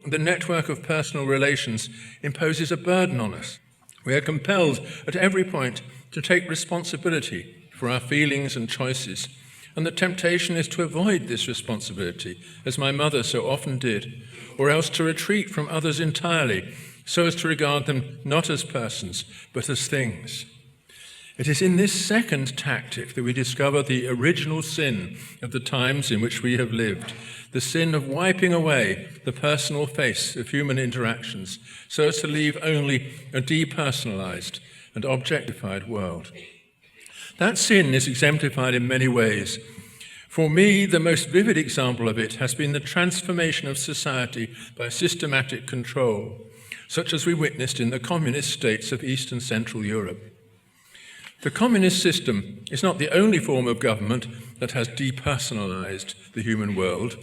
The network of personal relations imposes a burden on us. We are compelled at every point to take responsibility for our feelings and choices, and the temptation is to avoid this responsibility, as my mother so often did, or else to retreat from others entirely, so as to regard them not as persons, but as things. It is in this second tactic that we discover the original sin of the times in which we have lived, the sin of wiping away the personal face of human interactions, so as to leave only a depersonalized and objectified world. That sin is exemplified in many ways. For me, the most vivid example of it has been the transformation of society by systematic control, such as we witnessed in the communist states of East and Central Europe. The communist system is not the only form of government that has depersonalized the human world.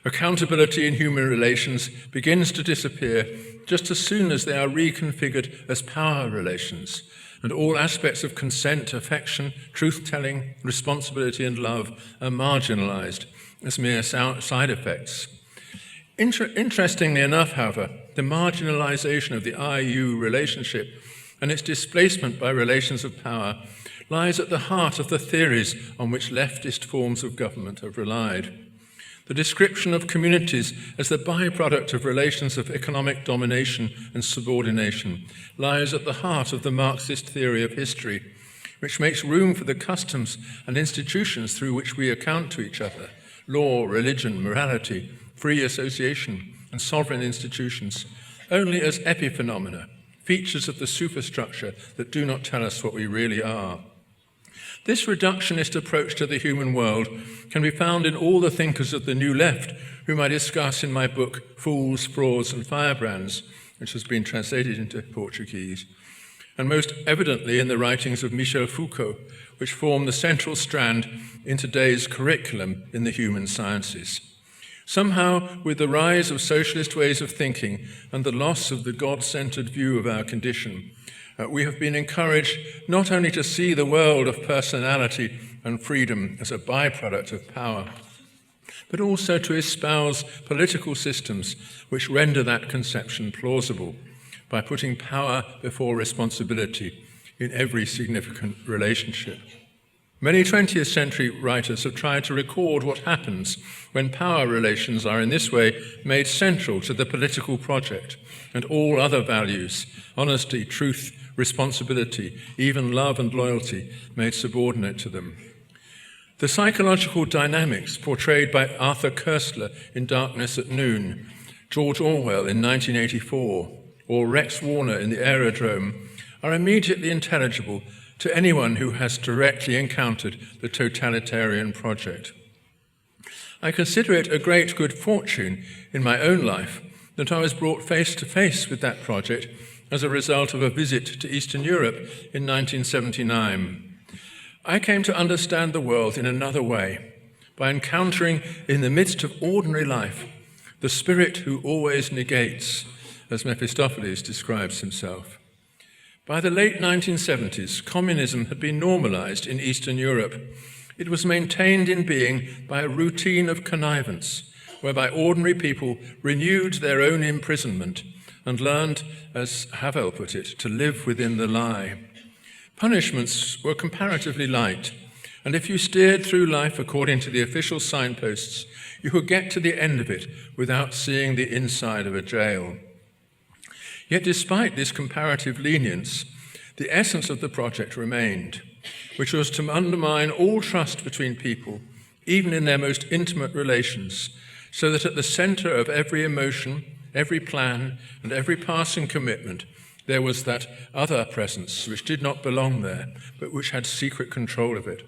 Accountability in human relations begins to disappear just as soon as they are reconfigured as power relations, and all aspects of consent, affection, truth-telling, responsibility, and love are marginalized as mere side effects. Interestingly enough, however, the marginalization of the I-you relationship and its displacement by relations of power lies at the heart of the theories on which leftist forms of government have relied. The description of communities as the byproduct of relations of economic domination and subordination lies at the heart of the Marxist theory of history, which makes room for the customs and institutions through which we account to each other: law, religion, morality, free association, and sovereign institutions, only as epiphenomena, features of the superstructure that do not tell us what we really are. This reductionist approach to the human world can be found in all the thinkers of the New Left, whom I discuss in my book, Fools, Frauds, and Firebrands, which has been translated into Portuguese, and most evidently in the writings of Michel Foucault, which form the central strand in today's curriculum in the human sciences. Somehow, with the rise of socialist ways of thinking and the loss of the God-centered view of our condition, we have been encouraged not only to see the world of personality and freedom as a byproduct of power, but also to espouse political systems which render that conception plausible by putting power before responsibility in every significant relationship. Many 20th century writers have tried to record what happens when power relations are in this way made central to the political project and all other values, honesty, truth, responsibility, even love and loyalty, made subordinate to them. The psychological dynamics portrayed by Arthur Koestler in Darkness at Noon, George Orwell in 1984, or Rex Warner in The Aerodrome are immediately intelligible to anyone who has directly encountered the totalitarian project. I consider it a great good fortune in my own life that I was brought face to face with that project as a result of a visit to Eastern Europe in 1979. I came to understand the world in another way, by encountering in the midst of ordinary life the spirit who always negates, as Mephistopheles describes himself. By the late 1970s, communism had been normalized in Eastern Europe. It was maintained in being by a routine of connivance, whereby ordinary people renewed their own imprisonment and learned, as Havel put it, to live within the lie. Punishments were comparatively light, and if you steered through life according to the official signposts, you could get to the end of it without seeing the inside of a jail. Yet despite this comparative lenience, the essence of the project remained, which was to undermine all trust between people, even in their most intimate relations, so that at the center of every emotion, every plan, and every passing commitment, there was that other presence which did not belong there, but which had secret control of it.